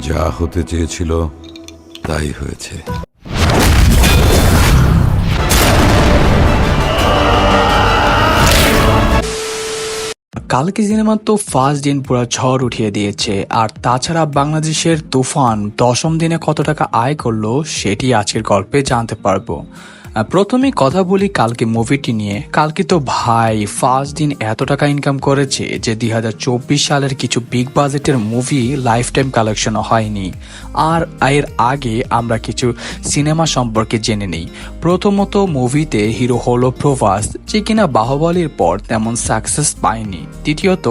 যা হতে চেয়েছিল তাই হয়েছে। কালকে সিনেমার তো ফার্স্ট দিন পুরো ঝড় উঠিয়ে দিয়েছে। আর তাছাড়া বাংলাদেশের তুফান দশম দিনে কত টাকা আয় করলো সেটি আজকের গল্পে জানতে পারবো। প্রথমে কথা বলি কালকে মুভিটি নিয়ে। কালকে তো ভাই ফার্স্ট দিন এত টাকা ইনকাম করেছে যে 2024 সালের কিছু বিগ বাজেটের মুভি লাইফ টাইম কালেকশনও হয়নি। আর এর আগে আমরা কিছু সিনেমা সম্পর্কে জেনে নিই। প্রথমত মুভিতে হিরো হলো প্রভাস, যে কিনা বাহুবলীর পর তেমন সাকসেস পায়নি। দ্বিতীয়ত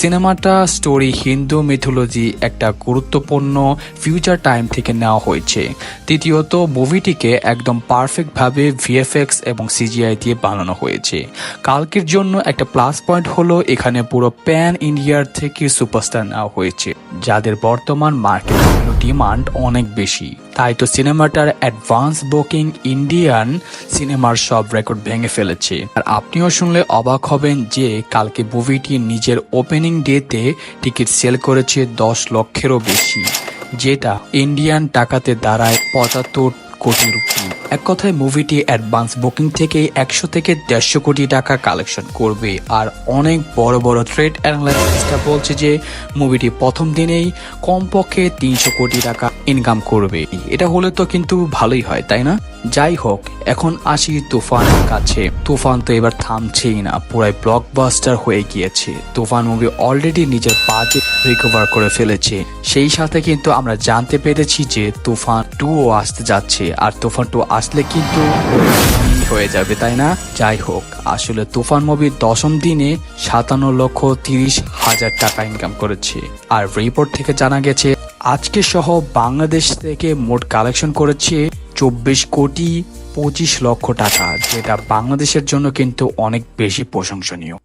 সিনেমাটা স্টোরি হিন্দু মিথোলজি একটা গুরুত্বপূর্ণ ফিউচার টাইম থেকে নেওয়া হয়েছে। তৃতীয়ত মুভিটিকে একদম পারফেক্টভাবে ভিএফএক্স এবং সিজিআই দিয়ে বানানো হয়েছে। কালকের জন্য একটা প্লাস পয়েন্ট হলো এখানে পুরো প্যান ইন্ডিয়ার থেকে সুপারস্টার নেওয়া হয়েছে, যাদের বর্তমান মার্কেট ডিমান্ড অনেক বেশি। তাই তো সিনেমাটার অ্যাডভান্স বুকিং ইন্ডিয়ান সিনেমার সব রেকর্ড ভেঙে ফেলেছে। আর আপনিও শুনলে অবাক হবেন যে কালকে মুভিটি নিজের ওপেনিং ডেতে টিকিট সেল করেছে 10 লক্ষেরও বেশি, যেটা ইন্ডিয়ান টাকাতে দাঁড়ায় 75 কোটি রুপি। এক কথায় মুভিটি অ্যাডভান্স বুকিং থেকে 100 থেকে 150 কোটি টাকা কালেকশন করবে। আর অনেক বড় বড় ট্রেড অ্যানালাইসিস্টরা বলছে যে মুভিটি প্রথম দিনেই কমপক্ষে 300 কোটি টাকা ইনকাম করবে। এটা হলে তো কিন্তু ভালোই হয়, তাই না? যাই হোক, এখন আসি তুফানের কাছে। তুফান তো এবার থামছেই না, পুরাই ব্লকবাস্টার হয়ে গিয়েছে। তুফান মুভি অলরেডি নিজের বাজেট রিকভার করে ফেলেছে। সেই সাথে কিন্তু আমরা জানতে পেরেছি যে তুফান 2ও আসতে যাচ্ছে। আর তুফান 2 আসলে কিন্তু হয়ে যাবে, তাই না? যাই হোক, আসলে তুফান মুভি দশম দিনে 57,30,000 টাকা ইনকাম করেছে। আর রিপোর্ট থেকে জানা গেছে আজকে সহ বাংলাদেশ থেকে মোট কালেকশন করেছে 24 কোটি 25 লক্ষ টাকা, যেটা বাংলাদেশের জন্য কিন্তু অনেক বেশি প্রশংসনীয়।